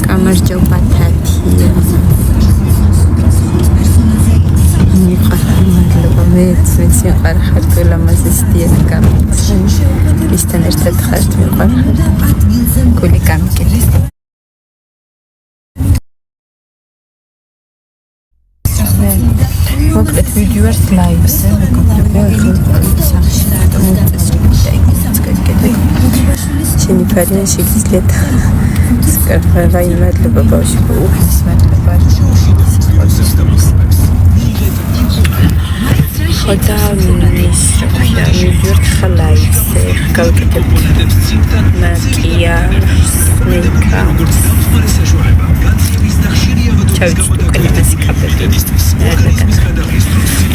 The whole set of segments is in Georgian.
გამარჯობა თათია. მადლობა მეც ვიყარ ხარ ლამაზისტიეთ გამიცე. ისთან ერთად ხართ ვიყარ. გული გამიგეთ. მოკლედ ვიდეოას ლაივზე მეგობრებო ახლა სახში და მოწესრიგდა იქაც გაგეკეთე. შენი ფარია შეგიძლიათ სკარფა იმადლობა ბავშვი უხის მადლობა ხოდა მინის ვიდეო ხალაივზე გაგეკეთე მაკიაჟ მეიკაპ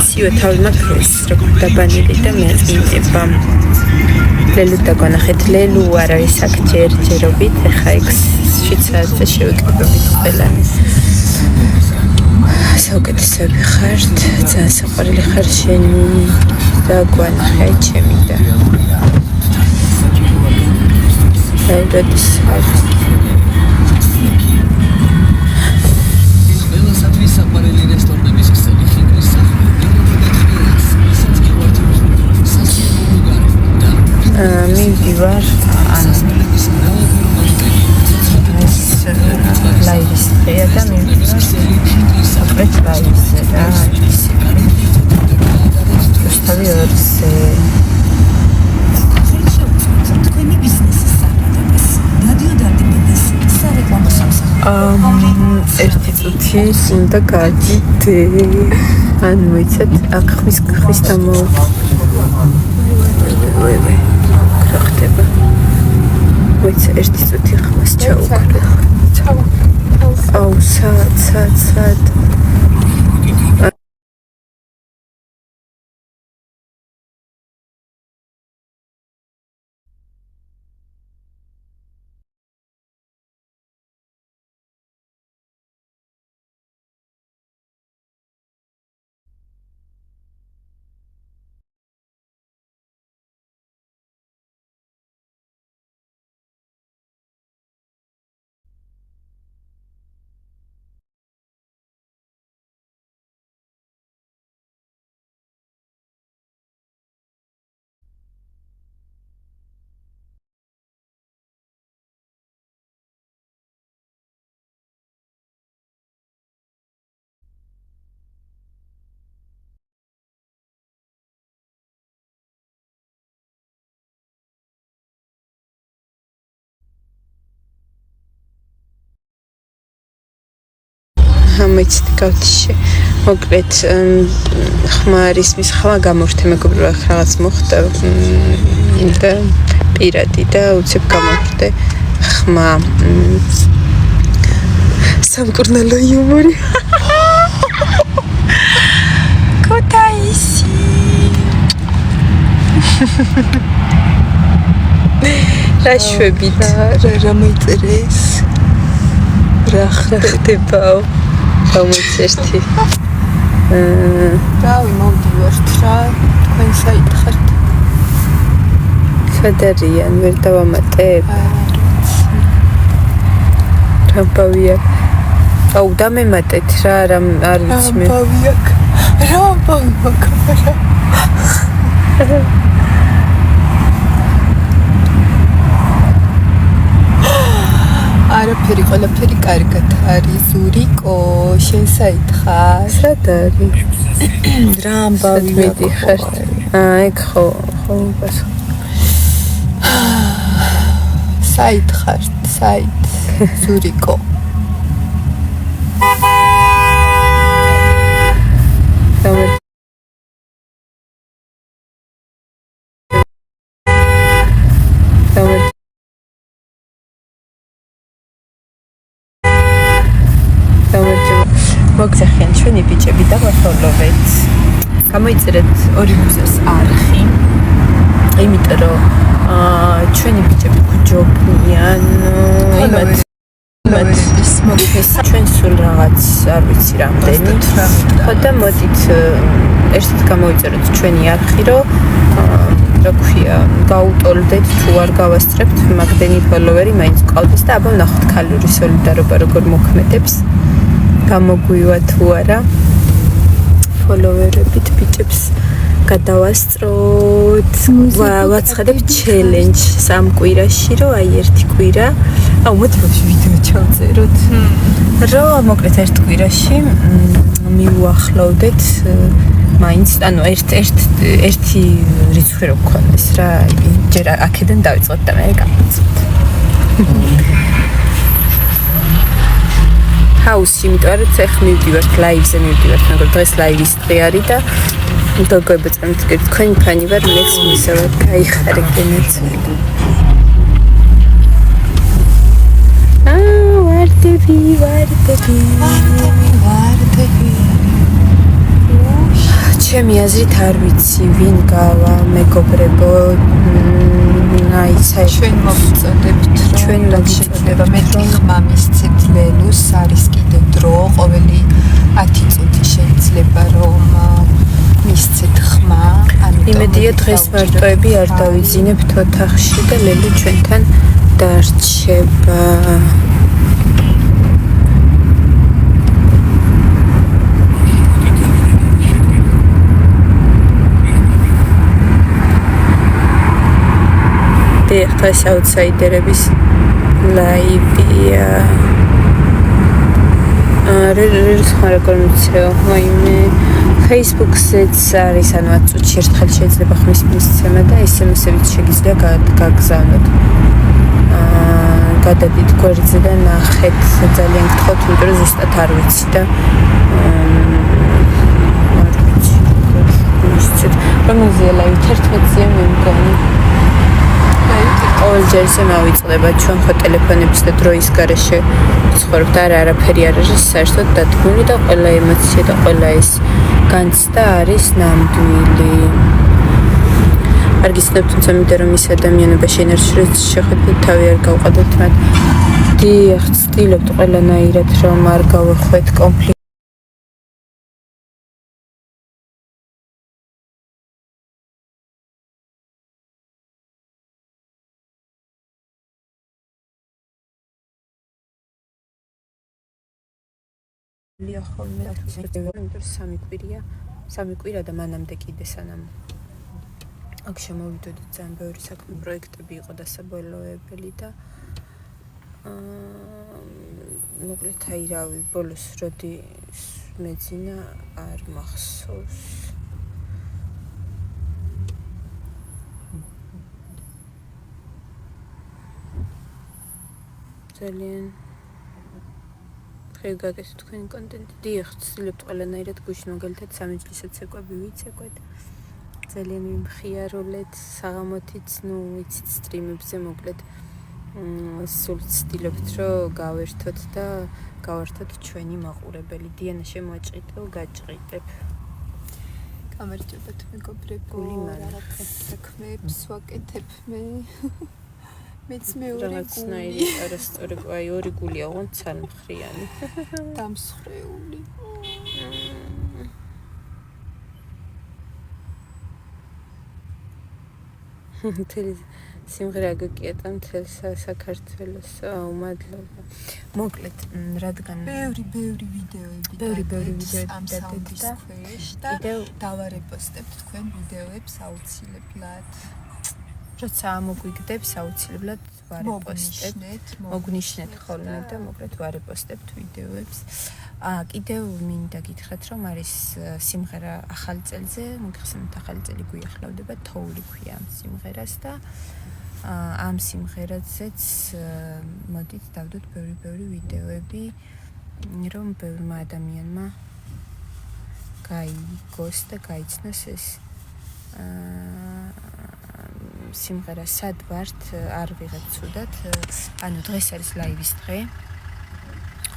სიო თავი მაქვს როგორ დაბანილი და მეწინება ლელუ დაგონახეთ ლელუ არავის აქ ჯერჯერობით ეხა იქ შვიცარიაზე შევიკრიბებით ყველანი საუკეთესოები ხართ ძალიან საყვარელი ხარ შენი და გვანახე ჩემი და როდის ხარ მივდივარ ლაივის დღეა და მივდივარ საკვეთ ლაივზე და შევსთავი ორზე ერთი წუთი უნდა გაჯიდე ან მოიცათ აქ ხვის დამო რა ხდება მოიცა ერთი წუთი ხმას ჩაუქრე აუ სად ამეცით გავთიშე მოკლედ ხმარის მის ხმა გამორთე მეგობრებო რაღაც მოხდა და პირადი და უცებ გამორთე ხმა სამკურნალო იუმორი კოტაისი რა შვებით რა მეწერეს რა ხდებაო გამოწესთი რავი მოვდივართ რა თქვენ საითხართ სადარიან ვერ დავამატებ რამბავია აუ დამემატეთ რა არ ვიცი მე რამბავია არაფერი ყველაფერი კარგად არის ზურიკო შენ საითხარ სად არის რა ამბავი მიდიხარ ეგ ხო ბას საითხარ საით ზურიკო მოგზახიან ჩვენი ბიჭები და ვაფოლოვეთ. გამოიწერეთ ორი მუზეს არხი. იმიტომ რომ ჩვენი ბიჭები გჯობნიან. იმათ მოგეს ჩვენ სულ რაღაც არ ვიცი რამდენი. ხო და მოდით ერთად გამოიწერეთ ჩვენი არხი, რომ რა ქვია, გაუტოლდეთ თუ არ გავასწრებთ, მაგდენი ფოლოვერი მაინც ყავდეს და აბა ვნახოთ ქალური სოლიდარობა როგორ მოქმედებს. გამოგვივა თუ არა. ფოლოვერებით ბიჭებს გადავასწროთ. ვაცხადებ ჩელენჯ 3 კვირაში, რომ აი 1 კვირა, მოდი ვიდეო ჩავწეროთ. რომ მოკლედ 1 კვირაში მიუახლოვდეთ მაინც, ანუ ერთი რიცხვი რო გქონდეს რა, ჯერ აქედან დავიწყოთ და მე გავიწყოთ. ჰაუსში, იმიტომ რომ ეხლა მივდივართ ლაივზე, მაგრამ დღეს ლაივის დღე არის და გოგოებოწამთ თქვენი ფანი ვარ, მეც მისავად გაიხარებინეთ. ვარდები. ჩემი აზრით არ ვიცი, ვინ გავა, მეგობრებო, აი საერთოდ ჩვენ მოგწოდებთ, ჩვენ მოგწოდება მეტი ხმა მისცეთ ლელუს, არის კიდევ დრო, ყოველი 10 წუთი შეიძლება რომ მისცეთ ხმა, იმედია დღეს მარტოები არ დავიძინებთ ოთახში და ლელუ ჩვენთან დარჩება. დღეს აუთსაიდერების ლაივია. რერს ხარაკორმიცეო, ვაიმე. Facebook-ზეც არის, ანუ 10 წუთში ერთხელ შეიძლება ხმის მისცემა და SMS-ებით შეგიძლია გაგზავნოთ. გადადით გვერდზე და ნახეთ, ძალიან გთხოვთ, იმიტომ რომ ზუსტად არ ვიცი და არ ვიცი. რომელზეა ლაივი 11-ზე მე მგონი. ყოველჯერ ისე მავიწყდება, ჩვენ ხო ტელეფონების და დროის გარეშე ვცხოვრობთ, არაფერი არ არის საერთოდ დადგმული და ყველა ემოცია და ყველა ეს განცდა არის ნამდვილი. არ გიცნობთ, თუმცა მინდა რომ ის ადამიანებაში ენერგიას შეხვდეთ, თავი არ გავყადოთ მათ. დიახ, ვცდილობთ ყველანაირად რომ არ გავახვეთ კონფლიქტი. ხოლმე სამი კვირა და მანამდე კიდე სანამ აქ შემოვიდოდით, ძალიან ბევრი საქმე პროექტები იყო დასაბოლოებელი და მოკლედ აი რავი, ბოლოს როდი მეძინა არ მახსოვს. ძალიან ხეიგაკეს თქვენი კონტენტი. დიახ, ვცდილობთ ყველანაირად გუშინ მაგალითად სამეჯლისო ცეკვები ვიცეკვეთ. ძალიან მიმხიარულეთ საღამოთიც, ვიცით სტრიმებზე მოკლედ სულ ვცდილობთ რომ გავერთოთ და გავართოთ ჩვენი მაყურებელი. დიანა შემოაჭყიდო, გაჭყიდებ. გამარჯობათ მეგობრებო, რაღაცა საქმეებს ვაკეთებ მე. მეც მეორე რაღაცნაირი არასწორი, აი ორი გული აღონ ცალმხრიანი. დამსხრეული. თელი სიმღერა გეკიეტა მთელ საქართველოს. მადლობა. მოკლედ, რადგან ბევრი ვიდეოები ამ საუნდის ქვეშ და დავარეპოსტებთ თქვენ ვიდეოებს აუცილებლად. როცა ამოგვიგდებს აუცილებლად ვარეპოსტებთ. მოგნიშნეთ ხოლმე და მოკლედ ვარეპოსტებთ ვიდეოებს. კიდევ მინდა გითხრათ, რომ არის სიმღერა ახალი წელზე, მოგხსენებთ ახალი წელი გვიახლოვდება, თოული ქვია ამ სიმღერას და ამ სიმღერაზეც მოდით დავდოთ ბევრი ვიდეოები, რომ ბევრმა ადამიანმა გაიგოს და გაიცნოს ეს სიმღერა სად ვართ, არ ვიღებ ცუდად. ანუ დღეს არის ლაივის დღე.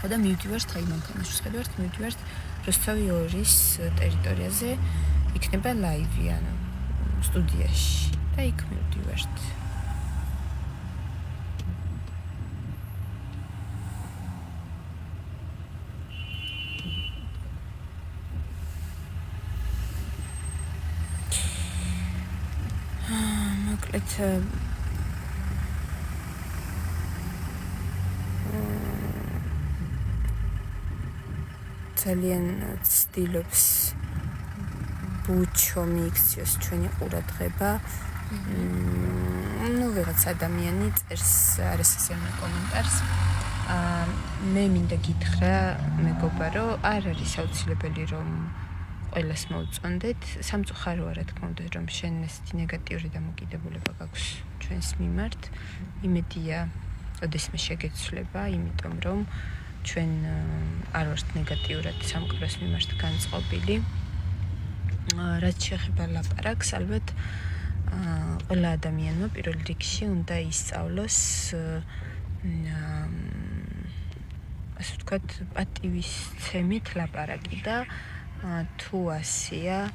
ხო და მივდივართ აი მანქანაში ვხედავთ, მივდივართ როსტოვი 2-ის ტერიტორიაზე იქნება ლაივი, ანუ სტუდიაში და იქ მივდივართ. მოკლედ ძალიან ცდილობს ბუჩო მიიქციოს ჩვენი ყურადღება. ვიღაც ადამიანი წერს არასასიამოვნო კომენტარს. მე მინდა გითხრა მეგობა, რომ არ არის აუცილებელი რომ ყველას მოვწონდეთ. სამწუხარო არა თქმა უნდა, რომ შენ ესეთი ნეგატიური დამოკიდებულება გაქვს ჩვენს მიმართ. იმედია, ოდესმე შეგეცვლება, იმიტომ რომ ჩვენ არ ვართ ნეგატიურად სამყაროს მიმართ განწყობილი. რაც შეეხება ლაპარაკს, ალბათ ყველა ადამიანმა პირველ რიგში უნდა ისწავლოს ასე ვთქვათ, პატივისცემით ლაპარაკი და თუ ასეა,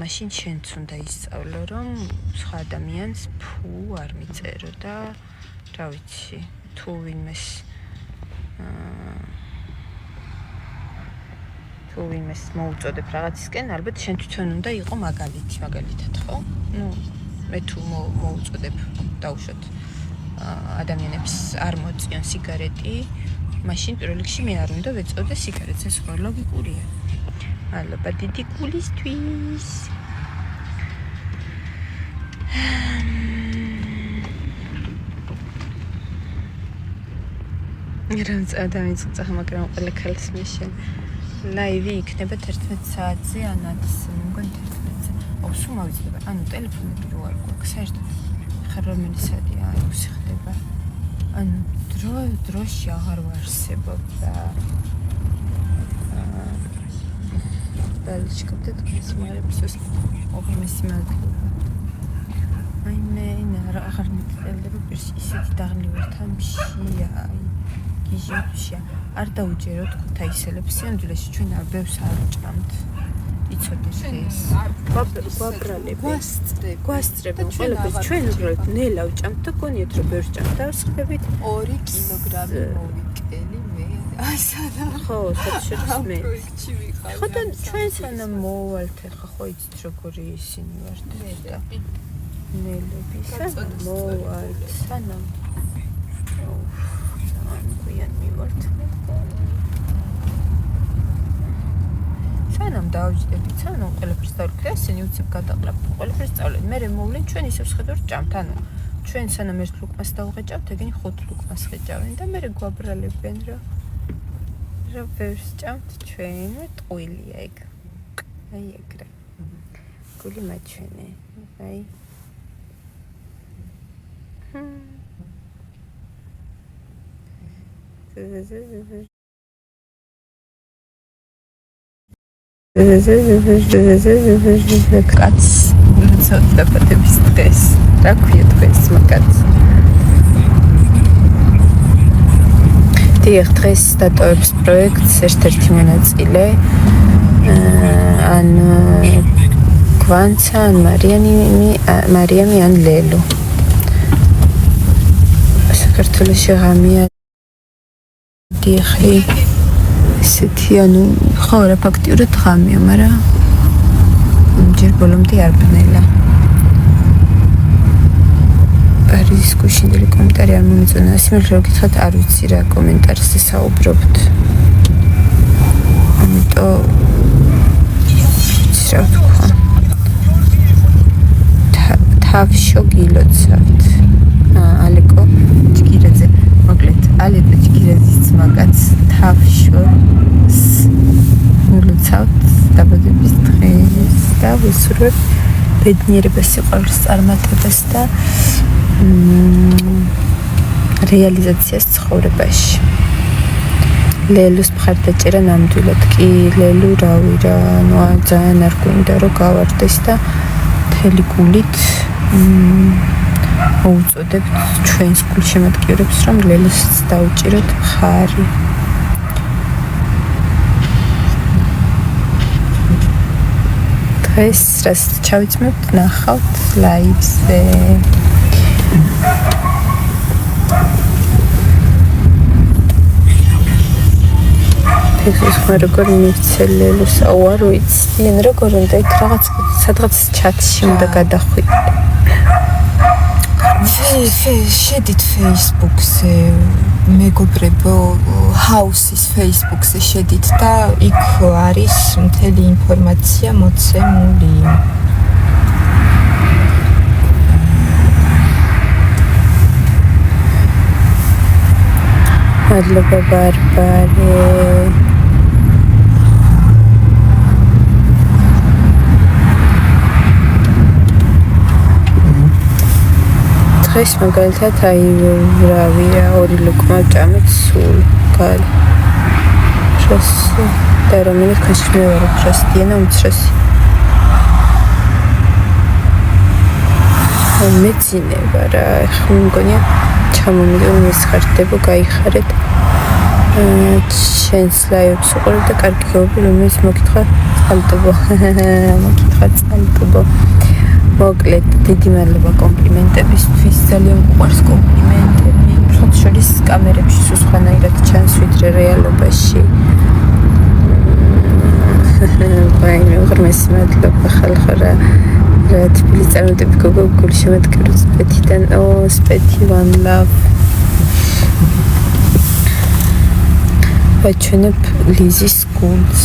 მაშინ შენც უნდა ისწავლო, რომ სხვა ადამიანს ფუ არ მიწერო და რა ვიცი, თუ ვინმეს მოუწოდებ რაღაცისკენ, ალბათ შენ თვითონ უნდა იყო მაგალითად, ხო? მე თუ მოუწოდებ დავუშვათ ადამიანებს არ მოწიონ სიგარეტი, მაშინ პირველ რიგში მე არ უნდა ვეწოდე სიგარეტს, ეს ხო ლოგიკურია. მადლობა დიდი გულისთვის. რამც ადამიანს წახა, მაგრამ ყველა ქალს მეშენ ლაივი იქნება 11 საათზე, ან 11-ზე. სულ მოვიწყდება. ანუ ტელეფონები რო არ გვაქვს, საერთოდ ხარ რომელი საათია, აიუსი ხდება. ანუ დროში აღარ ვარსებობდა. Balışkapta tıklasımarımsız okumesi mağdurluğu. Aynen, ağırlıklarla bir işi dağılıyor tam bir şey ya. Giyeceğiz ya. Arda uçerot kutayselim. Sen düleşi çünkü abi sarıcamdı. İçodeşteyiz. Babrale. Guastrebe. Öyle bir çünkü böyle ne lavcamdı koniyetro börcamdı. Sıkıbit. 2 kilogramı movikeli mi? Ay sana. ხო, საჩერსმე. ხოდა ჩვენ სანამ მოვალთ ახლა ხო იცით როგორი ისინი ვართ და ნელები სანამ მოვალთ სანამ გვიან მივართ სანამ დავჯდებით სანამ ყველაფერს დავკრა ისინი უცებ გადაყლაპ ყველაფერს სწავლეთ მე მოვლენ ჩვენ ისევ შეხედვით ჭამთ ანუ ჩვენ სანამ ერთ ლუკმას დავღეჭავთ ეგენი 5 ლუკმას ღეჭავენ და მე გვაბრალებენ რა Robert ჭამთ ჩვენ ტყუილია ეგ. აი ეგრე. გული მაჩვენე. აი. კაც ცოტა პატების დღეს. რა ქვია დღეს მაგაც. დიახ, დღეს დატოვებს პროექტს ერთ-ერთი მონაწილე. ან გვანცა, ან მარიამი, ან ლელო. საქართველოში ღამეა. დიახ, ისეთი, ანუ ხო რა ფაქტიურად ღამეა, მაგრამ ჯერ ბოლომდე არ ბნელა. არის გუშინდელი კომენტარი არ მომეწონა. სიმართლე რომ გითხრათ, არ ვიცი რა კომენტარზე საუბრობთ. ამიტომ რა ვთქვა? თავშო გილოცავთ. ალეკო ჭკირაძე. მოკლედ, ალეკო ჭკირაძის მაგაც თავშო გილოცავთ დაბადების დღეს და ვისურვებ ბედნიერებას, სიყვარულს, წარმატებას და რეალიზაციას ცხოვრებაში. ლელუს მხარდაჭერა ნამდვილად კი ლელუ რავი რა, ნუ ძალიან არ გვინდა რომ გავარდეს და მთელი გულით მოუწოდებთ ჩვენს გულშემატკივრებს რომ ლელუს დაუჭიროთ მხარი. დღეს რას ჩავიწმებთ ნახავთ ლაივზე. ეს ხარ როგორ მიცელელოს არ ვიცი, ან როგორ უნდა იქ რაღაც სადღაც ჩატში უნდა გადახვიდე. შედით Facebook-ზე მეგობრებო ჰაუსის Facebook-ზე შედით და იქ არის მთელი ინფორმაცია მოცემული. მადლობა ბარბარე. დღეს მაგალითად რავია 2 ლუკმა ჭამეთ სულ გალი. შეს და რომელიც ქაშმევარ ფრასტიანა უმცროსი. მეცინება რა, ხომ მგონია ჩამომიდონ მისხარდებო, გაიხარეთ. შენს ლაივს უყურებ და კარგი გეუბნები, რომელიც მოგითხრა წალტობო. მოკლედ, დიდი მადლობა კომპლიმენტებისთვის, ძალიან უყვარს კომპლიმენტები. ხოთ შორის კამერებში სულ სხვანაირად ჩანს ვიდრე რეალობაში. ვაიმე, უღრმესი მადლობა ხალხო რა. თბილი წარმატებით გოგო გული შემატკივრს სპეთიდან. სპეთი one love. ვაჩვენებ ლიზის გულს.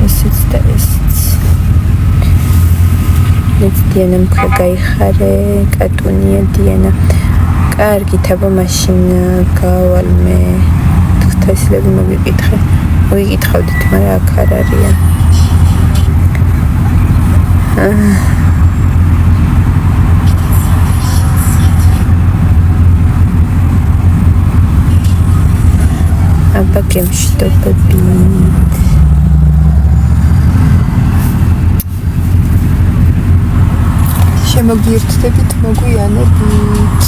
ესეც და ესეც. დიანა მქრა გაიხარე, კატუნია დიანა. კარგი თაბა მაშინ გავალ მე. თესლები მოგიკითხე. მოგიკითხავდით, მაგრამ აქ არ არიან. აბა გემშვიდობები. შემოგიერთდებით, მოგვიანებით.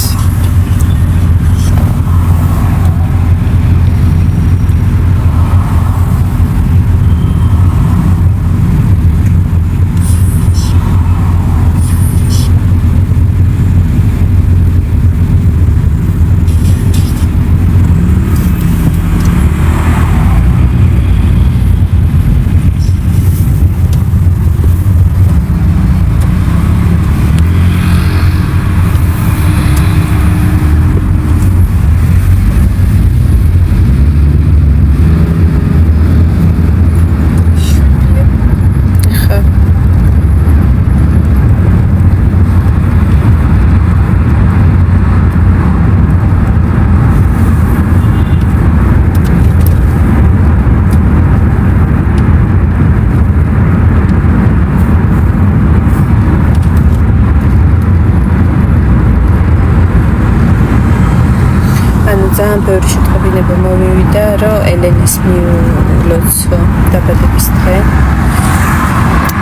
ძალიან ბევრი შეტყობინება მოვივიდა, რომ ელენეს მიულოცო დაბადების დღე.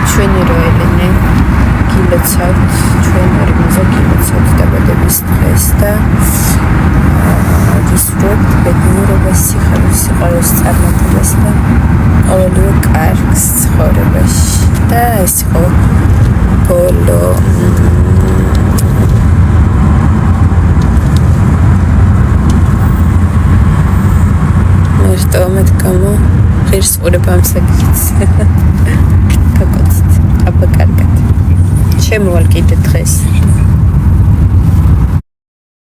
ჩვენი რო ელენე გილოცავთ, ჩვენ ორი მოზა გილოცავთ დაბადების დღეს და ვისურვებთ ბედნიერებას, სიხარულს, სიყვარულს, წარმატებას და ყოველივე კარგს ცხოვრებაში. და ეს იყო ბოლო მეტ გამო ღირს ყურება ამ საკითხს. გთხოვთ. აბა კარგად. შემოვალ კიდე დღეს.